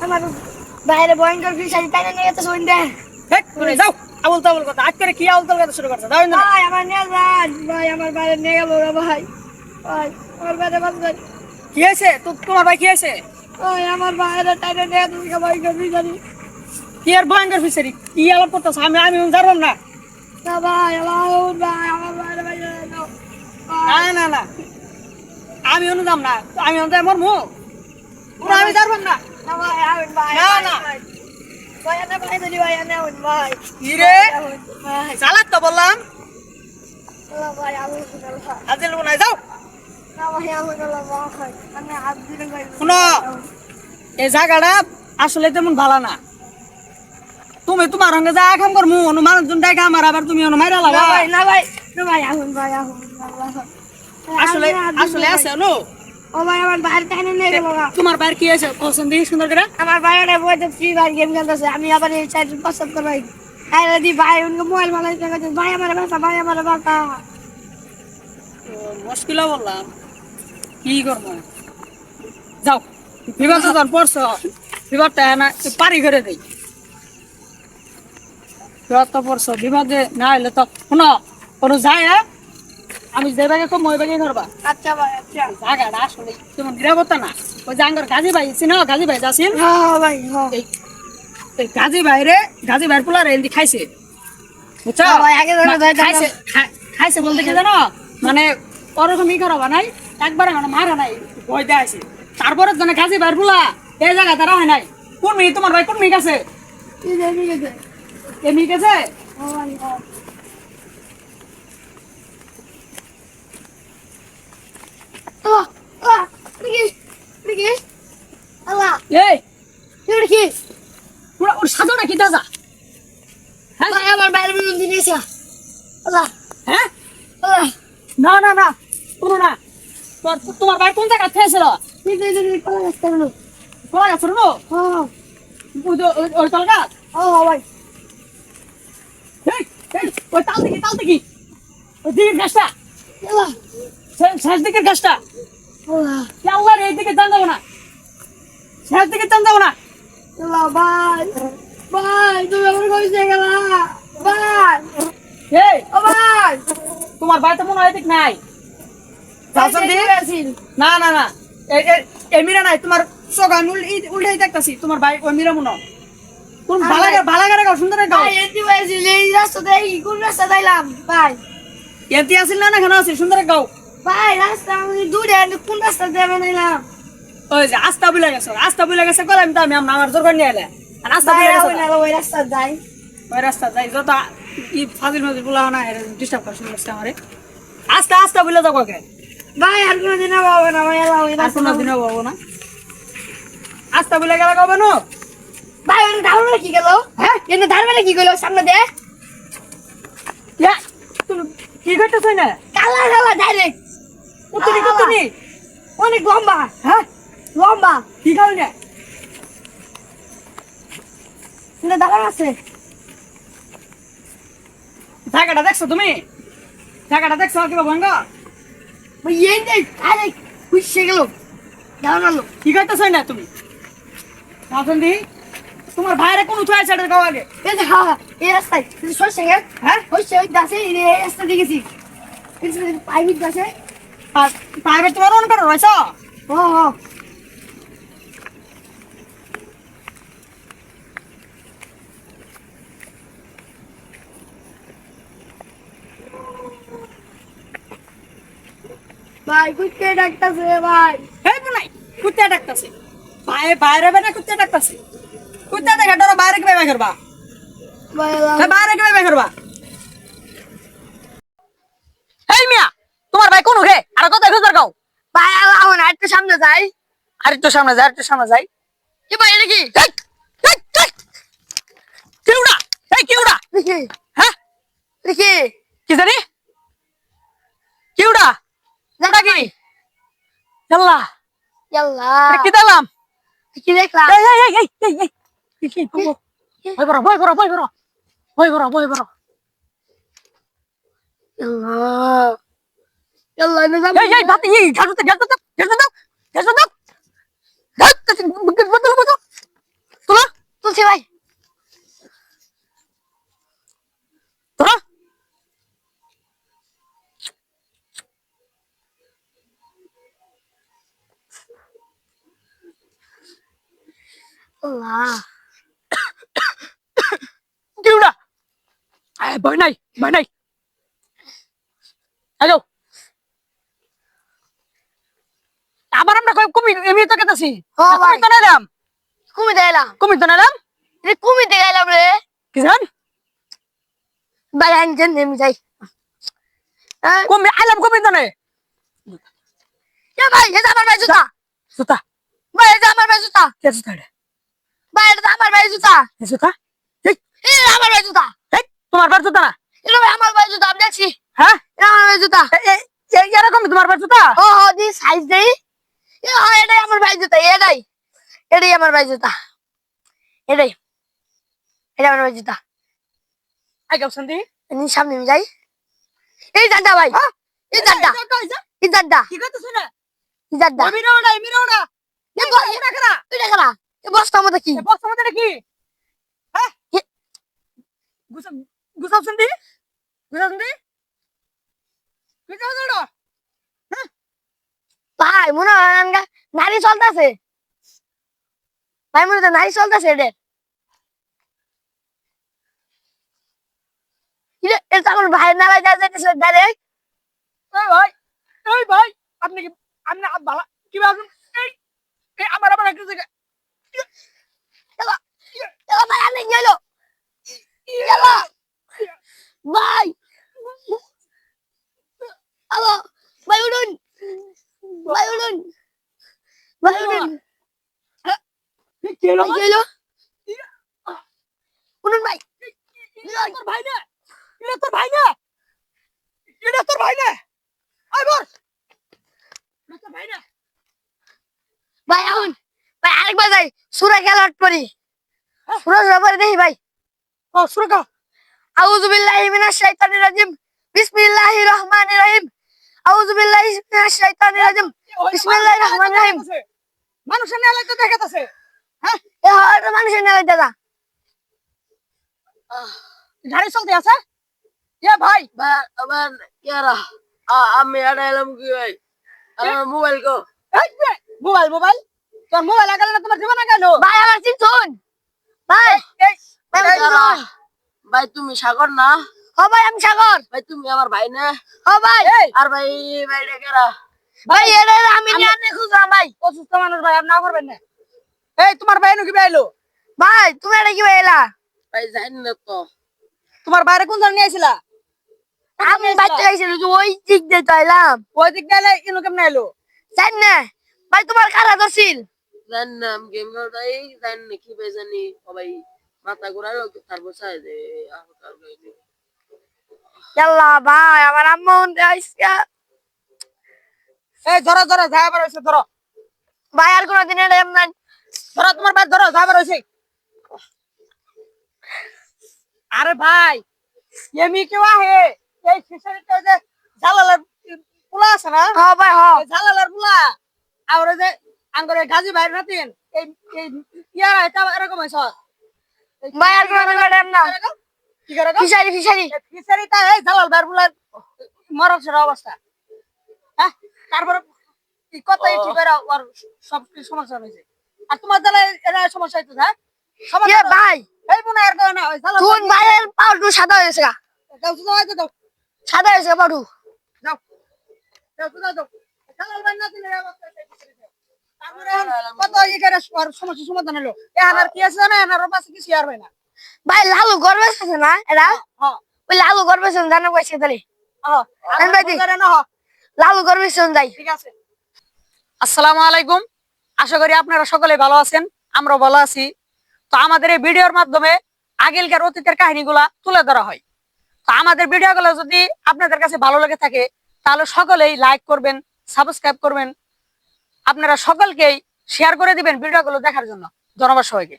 আমার বাইরে ভয়ঙ্কর ফিশারি টাইনা নিয়ে যেতে শুন দে যাও আবুল তাবুল কথা আজ করে কি আবুল তাবুল কথা শুরু করছে দাও না ভাই আমার নিয়ে যান ভাই আমার বাইরে নিয়ে গেল রে ভাই ভাই আমার বাইরে বাঁচবেন কি হয়েছে তোমার ভাই কি হয়েছে ভাই আমার বাইরে টাইনা নিয়ে তুমি ভয়ঙ্কর ফিশারি কি আর ভয়ঙ্কর ফিশারি কি আলাপ করতেছ আমি জানলাম না না ভাই আমার বাইরে ভাই না না আমি অনুদাম না আমি অনুদাম মরমু আমি জানলাম না ভাই না না ভাই না ভাই ধরি ভাই না ভাই কি রে চালাক তো বললাম ভাই আমি আজেল নাই যাও না ভাই আমি ভাই আমি হাত দিলে ভাই শুনো এই জায়গাটা আসলে তেমন ভালো না তুমি তোমার সঙ্গে যা কাম করমু মানুষজন ডাকা আমার আবার তুমি মাইরা লাগা ভাই না ভাই না ভাই ভাই আসলে আসলে আছে নো ও ভাই আমার বাইরে টাইনে নিয়ে গেল তোমার বাইরে কি আছে পছন্দ সুন্দর করে আমার বাইরে বইতে ফ্রি ফায়ার গেম খেলতেছে আমি আবার এই সাইড পছন্দ করি আরে দি ভাই উনকে মোবাইল মালাই দেখাতে ভাই আমার বাসা মুশকিল বললাম কি করব যাও বিবাদ যখন পড়ছো বিবাদটা না পারি করে দেই বিবাদ তো পড়ছো বিবাদে না হলে তো শোনো কোনো যায় আমি যে ভাগে কম ওই ভাগে ধরবা আচ্ছা ভাই আচ্ছা জায়গাটা আসলে তেমন নিরাপত্তা না ওই জাঙ্গার গাজী ভাই চিনো গাজী ভাই যাচ্ছেন হ্যাঁ ভাই হ্যাঁ এই গাজী ভাইয়ের পোলা রে খাইছে বুঝছো ভাই আগে খাইছে খাইছে বলতে কি জানো মানে ওরকম ই করা নাই একবারে মানে মারা নাই ভয় দেয় আছে তারপরে জানে গাজী ভাইয়ের পোলা এই জায়গা তারা হয় নাই কোন মি তোমার ভাই কোন মি গেছে এমনি গেছে এই ওর সাজোটা কি দাদা হ্যাঁ আমার বাইরে দিয়েছে হ্যাঁ না না না কোনো না তোমার ভাই কোন জায়গা থেয়েছিল কোলা গাছ নো ওই তল গাছ ভাই ওই তাল দেখি ওই দিকের গাছটা শেষ দিকের গাছটা আল্লাহর এই দিকে যান যাবো না শেষ দিকে যান যাবো না ভাই ভাই তুমি আমার কইছে গেল ভাই এই ও ভাই তোমার ভাই তো মনে হয় দিক নাই না না না এই মিরা নাই তোমার চোখ আমি উল্টাই দেখতেছি তোমার ভাই ওই মিরা মনে কোন ভালাগারে গাও সুন্দর গাও এই রাস্তা দেই কোন রাস্তা দাইলাম ভাই এতি আসিল না কেন আছে সুন্দর গাও ভাই রাস্তা আমি দূরে কোন রাস্তা দেবে নাইলাম ওই যে আস্তা বুলে গেছে কলাম তো আমি আমার জোর করে নিয়ে এলে আর আস্তা বুলে গেছে ওই রাস্তা যাই ওই রাস্তা যাই যত কি ফাজিল মাজিল বলা না ডিস্টার্ব করছে আমার আস্তা বুলে যাবো কে ভাই আর কোনদিন হবে না ভাই আল্লাহ ওই আর রাস্তা কোনো দিনও পাবো না আস্তা বুলে গেলে কবে নো ভাই ওই ধারণা কি গেল হ্যাঁ এনে ধারণা কি গেল সামনে দে তুমি কি করতেছ না কালা ডাইরেক্ট কুতুনি অনেক লম্বা হ্যাঁ লম্বা কি কারণে এনে দাঁড়ান আছে জায়গাটা দেখছো তুমি জায়গাটা দেখছো কিবা ভাঙ্গ ভাই এনে ডাইরেক্ট খুশে গেল দাঁড়ানো কি করতেছ না তুমি রাজন্দি তোমার ভাইরে কোন উঠে আছে গাও আগে এই যে হ্যাঁ এই রাস্তায় সরষে গেল হ্যাঁ সরষে ওই দাসে এই রাস্তা দেখেছি এই যে প্রাইভেট দাসে আর প্রাইভেট তোমার অন করে রয়েছ ও ভাই কুত্তে ডাকতাছে ভাই এই নাই কুত্তে ডাকতাছে বাইরে বেটা কুত্তে ডাকতাছে কুত্তে দেখা ডর বাইরে কিভাবে করবা ভাই বাইরে কিভাবে করবা এই মিয়া তোমার ভাই কোন উঠে আর কত ভেতর গাও ভাই আল্লাহ না একটু সামনে যাই আর একটু সামনে যাই কি ভাই এটা কি কেউ না এই কি ওটা দেখি হ্যাঁ দেখি কি জানি কি ওটা ওটা কি আল্লাহ ইয়াল্লা এটা কি দিলাম কি দেখলাম এই এই এই এই এই এই কি বাবু ভয় করো ইয়াল্লা ইয়াল্লা না এই এই বাতি এই ঝাড়ু দাও তোলা তুলছি ভাই তোলা আল্লাহ কি ওটা ভয় নাই হ্যালো আবার আমরা কুমি এমনি তো কেতাছি ও ভাই কুমি তো নিলাম কুমি দেখাইলাম রে কি জান ভাই আনছেন নেমে যাই কুমি আইলাম কুমি তো নাই ভাই এটা আমার ভাই জুতা জুতা ভাই এটা আমার ভাই জুতা কে জুতা রে ভাই এটা আমার ভাই জুতা জুতা এই এটা আমার ভাই জুতা এই তোমার বার জুতা না এটা ভাই আমার ভাই জুতা আমি দেখছি হ্যাঁ এটা আমার ভাই জুতা এরকম তোমার বার জুতা ও ও দি সাইজ দেই এটাই আমার ভাই জুতা এটাই আমার ভাই জুতা এটা আমার ভাই জুতা আই গাও সন্ধি এনি সামনে আমি যাই এই দাদা ভাই এই দাদা কি করতেছ না এই দাদা এমিরোডা এটা করা এই বস্তা মধ্যে কি বক্স মধ্যে কি হ্যাঁ গুসাব সন্ধি কি করছ ভাই মনে হয় নারী চলতেছে ভাই মনে হয় নারী চলতেছে এটা আমার ভাই না ভাই যাইতেছে ডাইরেক্ট এই ভাই আপনি বালা কি ভাবুন এই আমার একটা জায়গা এলা ভাই আনে গেল এলা ভাই আলো ভাই উড়ুন কি হলো গেল উড়ুন ভাই তোর ভাই না তোর ভাই না আই বস তোর ভাই না ভাই আউন ভাই আরেকবার যাই সূরা খেলাট পড়ি সূরা পড়ি দেখি ভাই ও সুরকা আউযু বিল্লাহি মিনাশ শাইতানির রাজিম বিসমিল্লাহির রহমানির রহিম আউযু বিল্লাহি মিনাশ শাইতানির রাজিম বিসমিল্লাহির রহমানির রহিম মানুষের নেলা তো দেখাতাছে হ্যাঁ এ হড় মানুষের নাম দাদা গাড়ি চলতে আছে এ ভাই আবার ইয়ারা আমি আড়া এলাম কি ভাই আমার মোবাইল কো মোবাইল তোর মোবাইল লাগালে না তোমার জীবন গেল ভাই আমার চিনছুন ভাই ভাই চিনছুন ভাই তুমি সাগর না ও ভাই আমি সাগর ভাই তুমি আমার ভাই না ও ভাই আর ভাই ভাই ডেকেরা ভাই এরে আমি জানি খুঁজলাম ভাই অসুস্থ মানুষ ভাই আপনি না করবেন না এই তোমার ভাই নাকি বাইলো ভাই তুমি এটা কি ভাইলা ভাই জানি না তো তোমার বাইরে কোন জন নিয়ে আইছিলা আমি বাচ্চা আইছিল যে ওই দিক দিয়ে চাইলাম ওই দিক গেলে ইনো কেমনে আইলো জান না ভাই তোমার কারা দছিল জানি না আমি গেম খেলতাই জানি না কি ভাই জানি ও ভাই মাথা ঘুরালো তারপর চাই যে আর গাইনি ইয়াল্লা ভাই আমার আম্মা আইসা এই ধরো যাইবার হইছে ধরো ভাই আর কোনদিন এটা এমন ধরো তোমার ভাই ধরো যাইবার হইছে আরে ভাই এমি কেউ আহে এই ফিশারিতে যে জালালার পুলা আছে না হ্যাঁ ভাই হ্যাঁ ওই জালালার পুলা আর ওই যে আঙ্গরে গাজী ভাই রাতিন এই এই ইয়ারা এটা এরকম হইছে ভাই আর কোনদিন এটা এমন কি করে গো ফিশারি ফিশারিটা এই জালাল ভাই পুলার মরছের অবস্থা হ্যাঁ তারপর এই কথাই ঠিক করে আর সব কিছু সমস্যা হয়েছে আর তোমার জালে এরা সমস্যা হইতো হ্যাঁ এ সমস্যা ভাই এই মনে আর কয় না ওই জালাল তুই ভাইয়ের পাউডু সাদা হয়েছে গা দাও দাও সাদা হয়েছে পাউডু যাও যাও জালাল ভাই না দিলে অবস্থা তারপরে কত এখানে সমস্যা সমাধান হলো এখন আর কি আছে জানা আর পাশে কিছু আর হয় না ভাই লালু গর্বে আছে না এরা হ্যাঁ ওই লালু গর্বে আছে জানা কইছে তাহলে হ্যাঁ আমি ভাই দি। করে না হ্যাঁ লালু গর্বে আছে যাই ঠিক আছে আসসালামু আলাইকুম আশা করি আপনারা সকলে ভালো আছেন আমরাও ভালো আছি তো আমাদের এই ভিডিওর মাধ্যমে আগেলকার অতীতের কাহিনীগুলা তুলে ধরা হয়। তো আমাদের ভিডিওগুলো যদি আপনাদের কাছে ভালো লেগে থাকে তাহলে সকলেই লাইক করবেন, সাবস্ক্রাইব করবেন, আপনারা সকলকেই শেয়ার করে দিবেন ভিডিওগুলো দেখার জন্য। ধন্যবাদ সবাইকে।